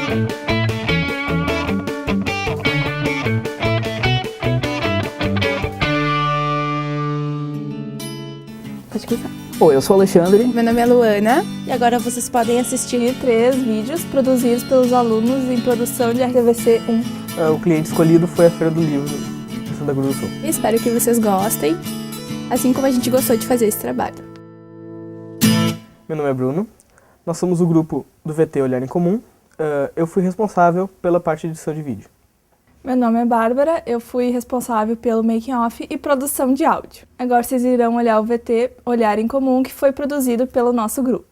Pode começar. Oi, eu sou o Alexandre. Meu nome é Luana. E agora vocês podem assistir 3 vídeos produzidos pelos alunos em produção de RTVC 1. O cliente escolhido foi a Feira do Livro de Santa Cruz do Sul. Espero que vocês gostem, assim como a gente gostou de fazer esse trabalho. Meu nome é Bruno. Nós somos o grupo do VT Olhar em Comum. Eu fui responsável pela parte de edição de vídeo. Meu nome é Bárbara, eu fui responsável pelo making off e produção de áudio. Agora vocês irão olhar o VT Olhar em Comum, que foi produzido pelo nosso grupo.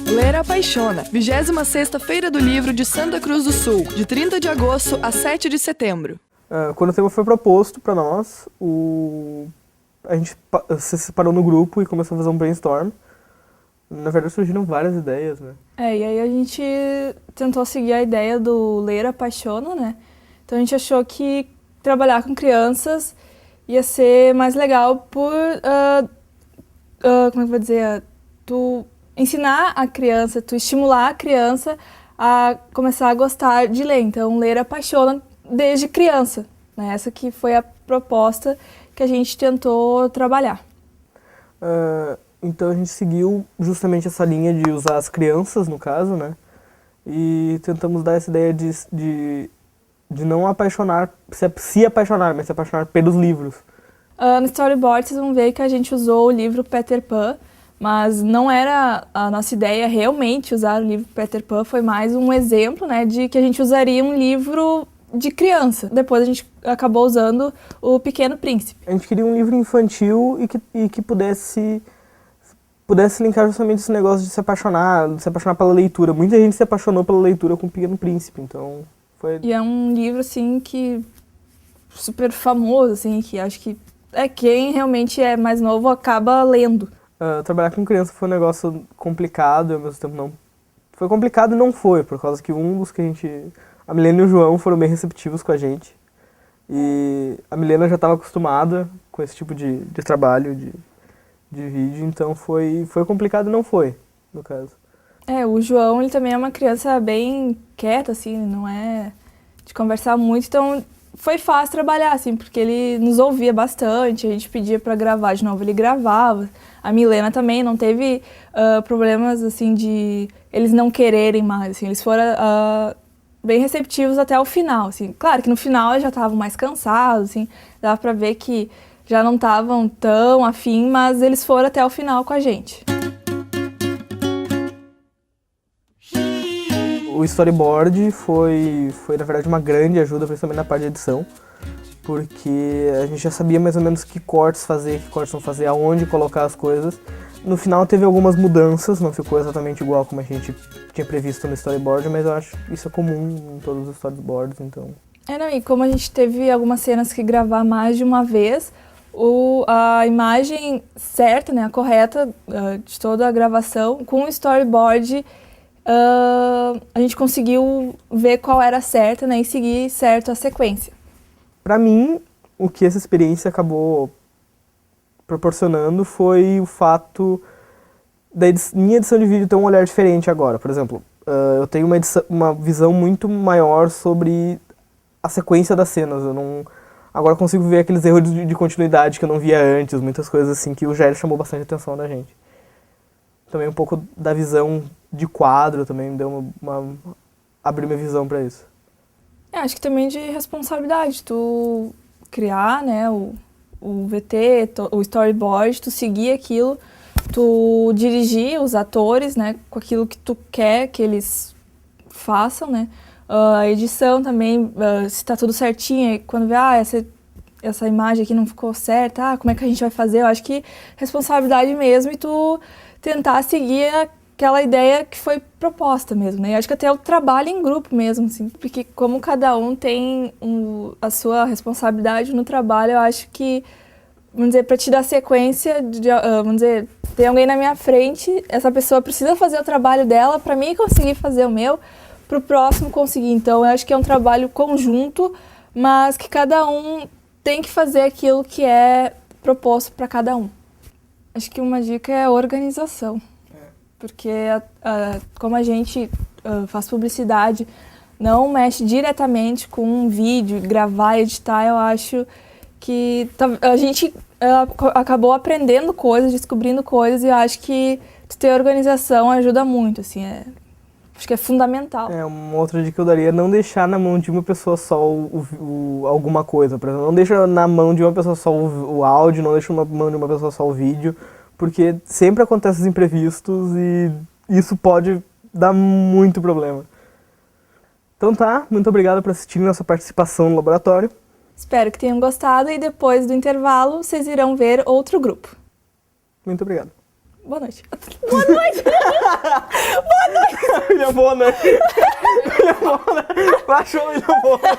Ler apaixona, 26ª Feira do Livro de Santa Cruz do Sul, de 30 de agosto a 7 de setembro. Quando o tema foi proposto para nós, a gente se separou no grupo e começou a fazer um brainstorm. Na verdade surgiram várias ideias, né? E aí a gente tentou seguir a ideia do Ler apaixona, né? Então a gente achou que trabalhar com crianças ia ser mais legal por, como é que eu vou dizer, tu ensinar a criança, tu estimular a criança a começar a gostar de ler. Então, ler apaixona desde criança, né? Essa que foi a proposta que a gente tentou trabalhar. Então a gente seguiu justamente essa linha de usar as crianças, no caso, né? E tentamos dar essa ideia de não apaixonar, se apaixonar, mas se apaixonar pelos livros. No storyboard vocês vão ver que a gente usou o livro Peter Pan, mas não era a nossa ideia realmente usar o livro Peter Pan, foi mais um exemplo, né, de que a gente usaria um livro de criança. Depois a gente acabou usando o Pequeno Príncipe. A gente queria um livro infantil e que pudesse linkar justamente esse negócio de se apaixonar pela leitura. Muita gente se apaixonou pela leitura com o Pequeno Príncipe, então foi... E é um livro, assim, que super famoso, assim, que acho que quem realmente é mais novo acaba lendo. Trabalhar com criança foi um negócio complicado e ao mesmo tempo não... Foi complicado e não foi, por causa que a Milena e o João foram bem receptivos com a gente. E a Milena já estava acostumada com esse tipo de trabalho, de vídeo, então foi complicado e não foi, no caso. O João, ele também é uma criança bem quieta, assim, não é de conversar muito, então foi fácil trabalhar, assim, porque ele nos ouvia bastante, a gente pedia para gravar de novo, ele gravava. A Milena também não teve problemas, assim, de eles não quererem mais, assim, eles foram bem receptivos até o final, assim. Claro que no final eles já estavam mais cansados, assim, dava para ver que já não estavam tão afim, mas eles foram até o final com a gente. O storyboard foi na verdade uma grande ajuda, principalmente na parte de edição, porque a gente já sabia mais ou menos que cortes não fazer, aonde colocar as coisas. No final teve algumas mudanças, não ficou exatamente igual como a gente tinha previsto no storyboard, mas eu acho que isso é comum em todos os storyboards, então... E como a gente teve algumas cenas que gravar mais de uma vez, a imagem certa, né, a correta de toda a gravação, com o storyboard, a gente conseguiu ver qual era certa, né, e seguir certo a sequência. Para mim, o que essa experiência acabou proporcionando foi o fato da minha edição de vídeo ter um olhar diferente agora. Por exemplo, eu tenho uma visão muito maior sobre a sequência das cenas. Agora consigo ver aqueles erros de continuidade que eu não via antes, muitas coisas assim que o Jair chamou bastante atenção da gente. Também um pouco da visão de quadro também deu abriu minha visão para isso. Acho que também de responsabilidade, tu criar, né, o VT, o storyboard, tu seguir aquilo, tu dirigir os atores, né, com aquilo que tu quer que eles façam, né. A edição também, se tá tudo certinho, quando vê, essa imagem aqui não ficou certa, como é que a gente vai fazer? Eu acho que responsabilidade mesmo e tu tentar seguir aquela ideia que foi proposta mesmo, né? Eu acho que até o trabalho em grupo mesmo, assim, porque como cada um tem a sua responsabilidade no trabalho, eu acho que, vamos dizer, para te dar sequência, vamos dizer, tem alguém na minha frente, essa pessoa precisa fazer o trabalho dela para mim conseguir fazer o meu, para o próximo conseguir. Então, eu acho que é um trabalho conjunto, mas que cada um tem que fazer aquilo que é proposto para cada um. Acho que uma dica é a organização. Porque como a gente faz publicidade, não mexe diretamente com um vídeo, gravar, editar, eu acho que a gente acabou aprendendo coisas, descobrindo coisas, e eu acho que ter organização ajuda muito, assim, acho que é fundamental. Uma outra dica que eu daria é não deixar na mão de uma pessoa só alguma coisa, por exemplo, não deixa na mão de uma pessoa só o áudio, não deixa na mão de uma pessoa só o vídeo, porque sempre acontecem os imprevistos e isso pode dar muito problema. Então tá, muito obrigado por assistirem nossa participação no laboratório. Espero que tenham gostado e depois do intervalo vocês irão ver outro grupo. Muito obrigado. Boa noite. Boa noite! Boa noite! William Bonner! William Bonner! Baixou o William Bonner!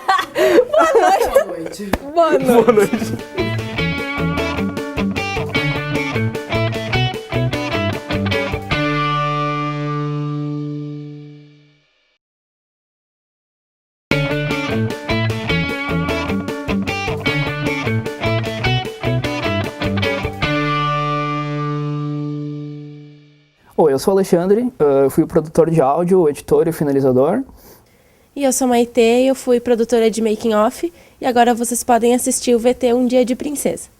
Boa noite! Boa noite! Boa noite! Oi, eu sou o Alexandre, eu fui o produtor de áudio, o editor e o finalizador. E eu sou Maite, eu fui produtora de Making Off, e agora vocês podem assistir o VT Um Dia de Princesa.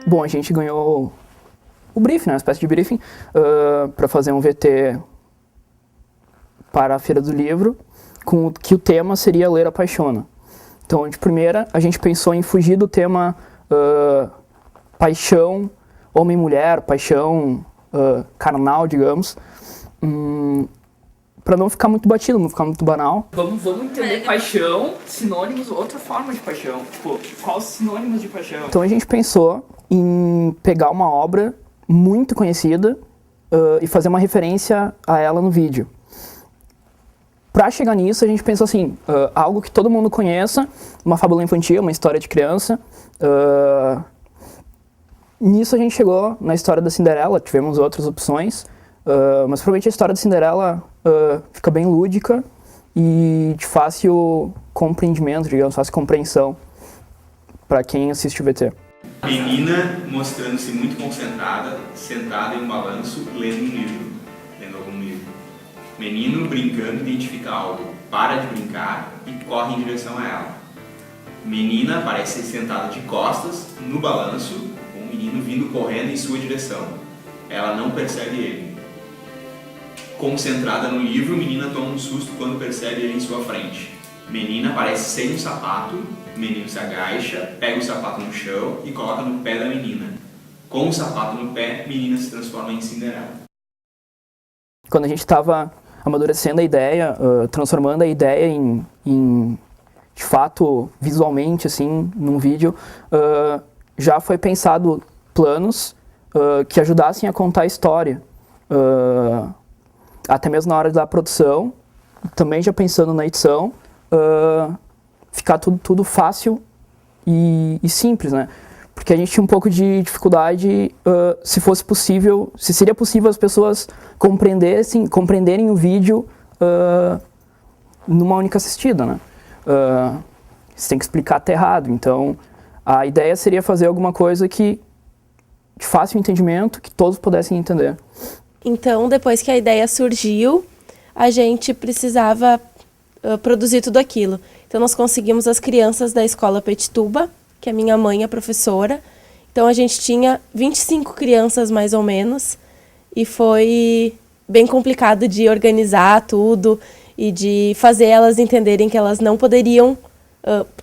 Bom, a gente ganhou o briefing, né, uma espécie de briefing, para fazer um VT para a Feira do Livro, que o tema seria Ler Apaixona. Então, de primeira, a gente pensou em fugir do tema paixão, homem-mulher, paixão carnal, digamos, para não ficar muito batido, não ficar muito banal. Vamos entender paixão, sinônimos, outra forma de paixão. Tipo, quais os sinônimos de paixão? Então a gente pensou em pegar uma obra muito conhecida e fazer uma referência a ela no vídeo. Para chegar nisso, a gente pensou assim, algo que todo mundo conheça, uma fábula infantil, uma história de criança. Nisso a gente chegou na história da Cinderela, tivemos outras opções, mas provavelmente a história da Cinderela fica bem lúdica e de fácil compreendimento, digamos, fácil compreensão para quem assiste o VT. Menina mostrando-se muito concentrada, sentada em um balanço, lendo algum livro. Menino brincando identifica algo, para de brincar e corre em direção a ela. Menina parece sentada de costas, no balanço, com o menino vindo correndo em sua direção. Ela não percebe ele. Concentrada no livro, menina toma um susto quando percebe ele em sua frente. Menina aparece sem um sapato, menino se agacha, pega o sapato no chão e coloca no pé da menina. Com o sapato no pé, menina se transforma em Cinderela. Quando a gente estava amadurecendo a ideia, transformando a ideia em de fato, visualmente, assim, num vídeo, já foi pensado planos que ajudassem a contar a história. Até mesmo na hora da produção, também já pensando na edição, ficar tudo fácil e simples, né? Porque a gente tinha um pouco de dificuldade se seria possível as pessoas compreenderem o vídeo numa única assistida, né? Você tem que explicar até errado, então a ideia seria fazer alguma coisa de fácil entendimento, que todos pudessem entender. Então, depois que a ideia surgiu, a gente precisava produzir tudo aquilo. Então, nós conseguimos as crianças da escola Petituba, que a minha mãe é professora. Então, a gente tinha 25 crianças, mais ou menos, e foi bem complicado de organizar tudo e de fazer elas entenderem que elas não poderiam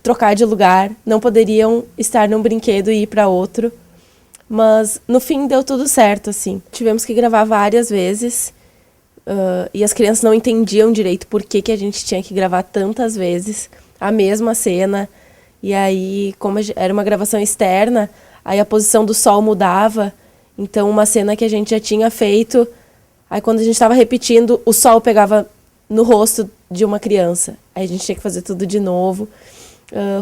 trocar de lugar, não poderiam estar num brinquedo e ir para outro. Mas, no fim, deu tudo certo, assim. Tivemos que gravar várias vezes e as crianças não entendiam direito por que a gente tinha que gravar tantas vezes a mesma cena. E aí, como era uma gravação externa, aí a posição do sol mudava. Então, uma cena que a gente já tinha feito, aí quando a gente estava repetindo, o sol pegava no rosto de uma criança. Aí a gente tinha que fazer tudo de novo.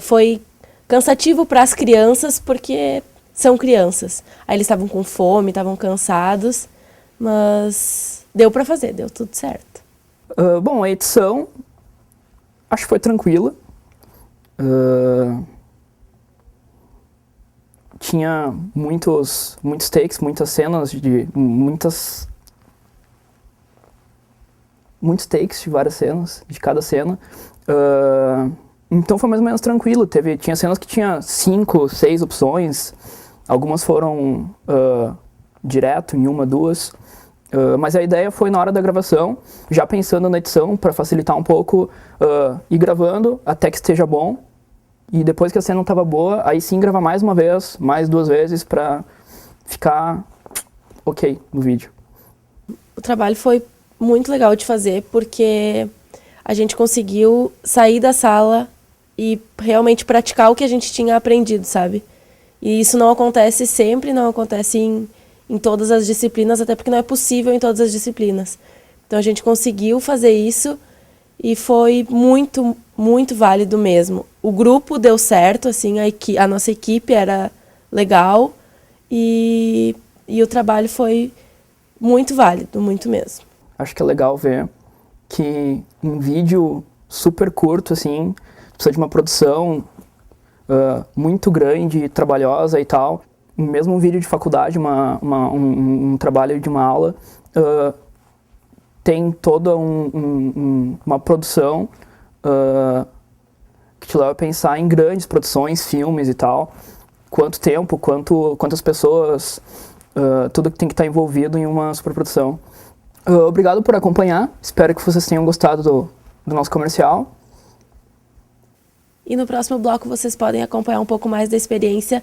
Foi cansativo para as crianças, porque são crianças. Aí eles estavam com fome, estavam cansados, mas deu para fazer, deu tudo certo. Bom, a edição acho que foi tranquila. Tinha muitos takes, muitas cenas, muitos takes de várias cenas, de cada cena. Então foi mais ou menos tranquilo. Tinha cenas que tinha 5, 6 opções. Algumas foram direto em 1, 2. Mas a ideia foi na hora da gravação, já pensando na edição, para facilitar um pouco, ir gravando até que esteja bom. E depois que a cena não estava boa, aí sim gravar mais uma vez, mais 2 vezes, para ficar ok no vídeo. O trabalho foi muito legal de fazer, porque a gente conseguiu sair da sala e realmente praticar o que a gente tinha aprendido, sabe? E isso não acontece sempre, não acontece em todas as disciplinas, até porque não é possível em todas as disciplinas. Então a gente conseguiu fazer isso e foi muito, muito válido mesmo. O grupo deu certo, assim, a nossa equipe era legal e o trabalho foi muito válido, muito mesmo. Acho que é legal ver que um vídeo super curto, assim, precisa de uma produção muito grande, trabalhosa e tal. Mesmo um vídeo de faculdade, um trabalho de uma aula, tem toda uma produção que te leva a pensar em grandes produções, filmes e tal. Quanto tempo, quantas pessoas, tudo que tem que estar envolvido em uma superprodução. Obrigado por acompanhar, espero que vocês tenham gostado do nosso comercial. E no próximo bloco vocês podem acompanhar um pouco mais da experiência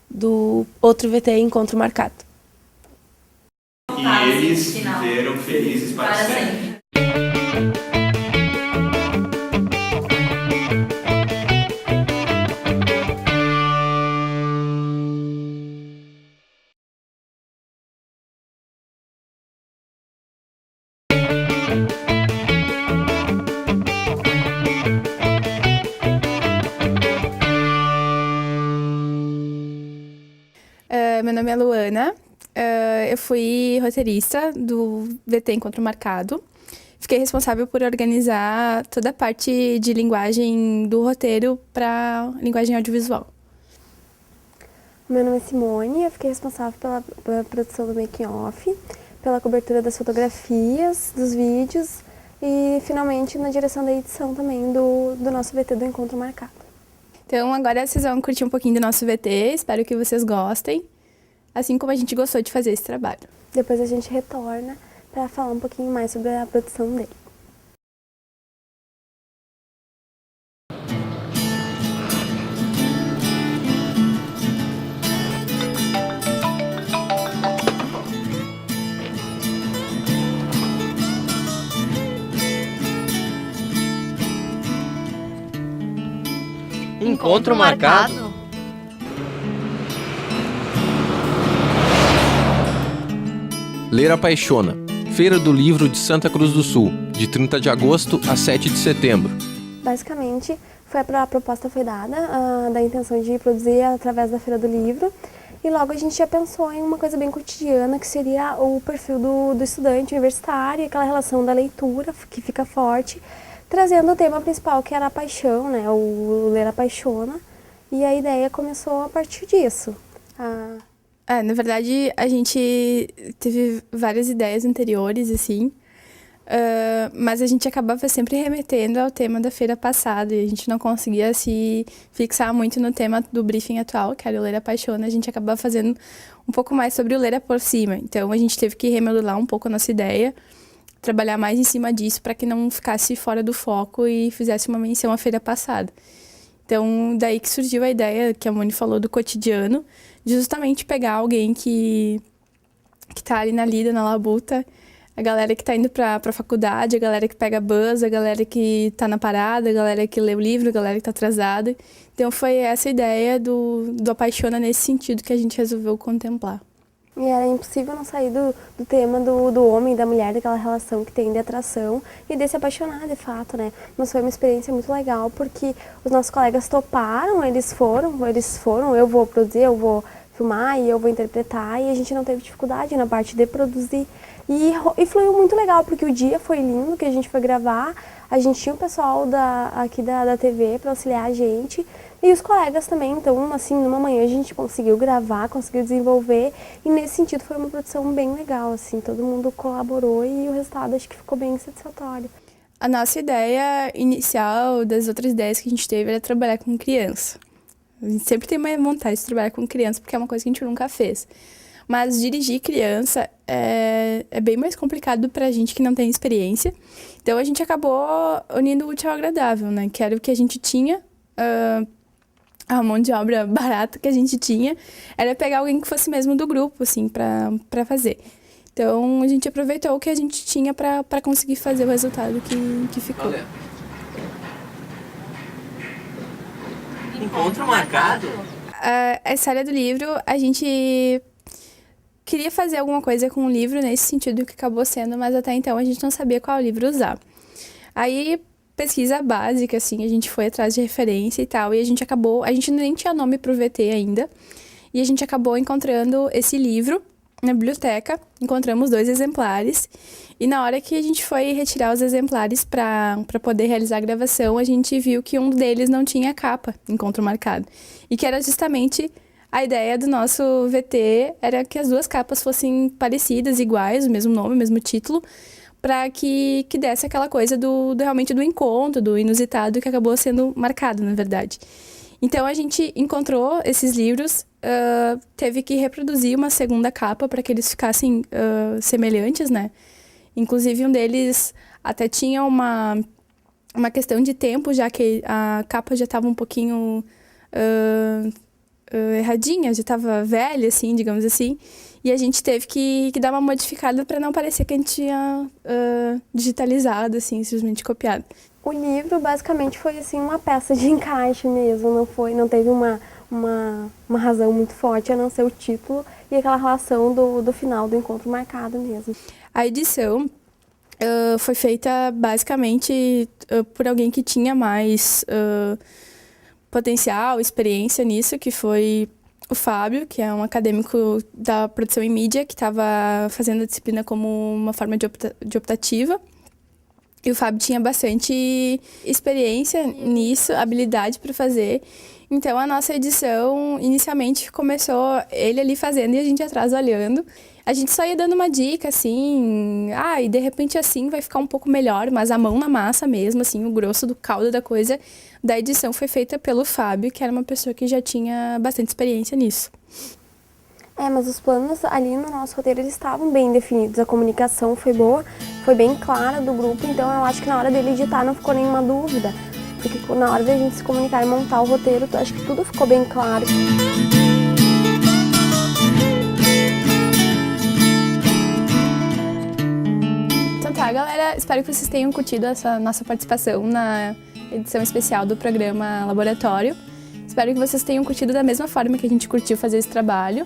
do outro VT Encontro Marcado. E eles viveram felizes para sempre. Meu nome é Luana, eu fui roteirista do VT Encontro Marcado. Fiquei responsável por organizar toda a parte de linguagem do roteiro para linguagem audiovisual. Meu nome é Simone, eu fiquei responsável pela produção do making off, pela cobertura das fotografias, dos vídeos e, finalmente, na direção da edição também do nosso VT do Encontro Marcado. Então, agora vocês vão curtir um pouquinho do nosso VT, espero que vocês gostem, assim como a gente gostou de fazer esse trabalho. Depois a gente retorna para falar um pouquinho mais sobre a produção dele. Encontro marcado? Ler apaixona. Feira do Livro de Santa Cruz do Sul, de 30 de agosto a 7 de setembro. Basicamente, a proposta foi dada, da intenção de produzir através da Feira do Livro, e logo a gente já pensou em uma coisa bem cotidiana, que seria o perfil do estudante universitário, aquela relação da leitura, que fica forte, trazendo o tema principal, que era a paixão, né? O Ler apaixona, e a ideia começou a partir disso. Na verdade, a gente teve várias ideias anteriores, assim, Mas a gente acabava sempre remetendo ao tema da feira passada e a gente não conseguia se fixar muito no tema do briefing atual, que era o Ler Apaixona. A gente acabava fazendo um pouco mais sobre o ler por cima. Então a gente teve que remodelar um pouco a nossa ideia, trabalhar mais em cima disso para que não ficasse fora do foco e fizesse uma menção à feira passada. Então, daí que surgiu a ideia, que a Moni falou, do cotidiano, de justamente pegar alguém que tá ali na lida, na labuta, a galera que tá indo pra faculdade, a galera que pega bus, a galera que tá na parada, a galera que lê o livro, a galera que tá atrasada. Então, foi essa ideia do Apaixona nesse sentido que a gente resolveu contemplar. E era impossível não sair do tema do homem e da mulher, daquela relação que tem de atração e de se apaixonar, de fato, né? Mas foi uma experiência muito legal, porque os nossos colegas toparam, eles foram, eu vou produzir, eu vou filmar e eu vou interpretar, e a gente não teve dificuldade na parte de produzir. E fluiu muito legal, porque o dia foi lindo, que a gente foi gravar, a gente tinha o pessoal aqui da TV para auxiliar a gente, e os colegas também. Então, assim, numa manhã a gente conseguiu gravar, conseguiu desenvolver, e nesse sentido foi uma produção bem legal, assim, todo mundo colaborou e o resultado acho que ficou bem satisfatório. A nossa ideia inicial, das outras ideias que a gente teve, era trabalhar com criança. A gente sempre tem uma vontade de trabalhar com criança, porque é uma coisa que a gente nunca fez. Mas dirigir criança é bem mais complicado pra gente que não tem experiência. Então a gente acabou unindo o útil ao agradável, né? Que era o que a gente tinha, a mão de obra barata que a gente tinha, era pegar alguém que fosse mesmo do grupo, assim, pra fazer. Então a gente aproveitou o que a gente tinha pra conseguir fazer o resultado que ficou. Olha. Encontro marcado? A história do livro, a gente queria fazer alguma coisa com o livro nesse sentido que acabou sendo, mas até então a gente não sabia qual livro usar. Aí, pesquisa básica, assim, a gente foi atrás de referência e tal, e a gente nem tinha nome pro VT ainda, e a gente acabou encontrando esse livro na biblioteca, encontramos 2 exemplares, e na hora que a gente foi retirar os exemplares para poder realizar a gravação, a gente viu que um deles não tinha capa, encontro marcado, e que era justamente a ideia do nosso VT, era que as 2 capas fossem parecidas, iguais, o mesmo nome, o mesmo título, para que desse aquela coisa realmente do encontro, do inusitado, que acabou sendo marcado, na verdade. Então, a gente encontrou esses livros, teve que reproduzir uma segunda capa para que eles ficassem semelhantes, né? Inclusive, um deles até tinha uma questão de tempo, já que a capa já estava um pouquinho erradinha, já estava velha, assim, digamos assim. E a gente teve que dar uma modificada para não parecer que a gente tinha digitalizado, assim, simplesmente copiado. O livro basicamente foi assim uma peça de encaixe mesmo, não teve uma razão muito forte, a não ser o título e aquela relação do final do encontro marcado mesmo. A edição foi feita basicamente por alguém que tinha mais potencial, experiência nisso, que foi o Fábio, que é um acadêmico da produção em mídia, que estava fazendo a disciplina como uma forma de optativa. E o Fábio tinha bastante experiência nisso, habilidade para fazer. Então, a nossa edição, inicialmente, começou ele ali fazendo e a gente atrás olhando. A gente só ia dando uma dica, assim, e de repente assim vai ficar um pouco melhor, mas a mão na massa mesmo, assim, o grosso do caldo da coisa, da edição foi feita pelo Fábio, que era uma pessoa que já tinha bastante experiência nisso. Mas os planos ali no nosso roteiro, eles estavam bem definidos, a comunicação foi boa, foi bem clara do grupo, então eu acho que na hora dele editar não ficou nenhuma dúvida, porque na hora da gente se comunicar e montar o roteiro, eu acho que tudo ficou bem claro. Então tá, galera, espero que vocês tenham curtido essa nossa participação na edição especial do programa Laboratório. Espero que vocês tenham curtido da mesma forma que a gente curtiu fazer esse trabalho.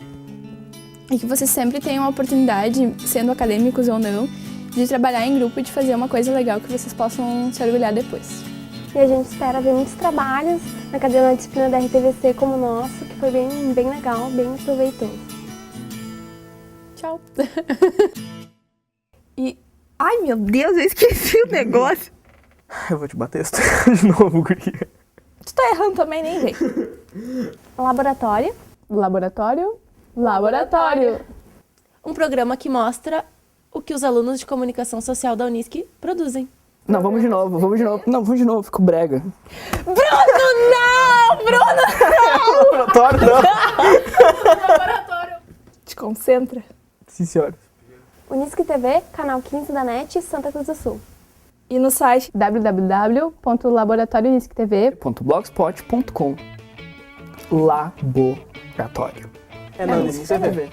E que vocês sempre tenham a oportunidade, sendo acadêmicos ou não, de trabalhar em grupo e de fazer uma coisa legal que vocês possam se orgulhar depois. E a gente espera ver muitos trabalhos na cadeira da disciplina da RTVC como o nosso, que foi bem legal, bem proveitoso. Tchau! Ai, meu Deus, eu esqueci o negócio. Eu vou te bater de novo, guria. Tu tá errando também, nem vem. Laboratório. Laboratório. Laboratório. Um programa que mostra o que os alunos de comunicação social da Unisc produzem. Não, vamos de novo. Não, vamos de novo, fico brega. Bruno, não! Laboratório, não. Te concentra. Sim, senhora. Unisc TV, canal 15 da NET, Santa Cruz do Sul. E no site www.laboratorionisctv.blogspot.com. Laboratório. É na Unisc TV.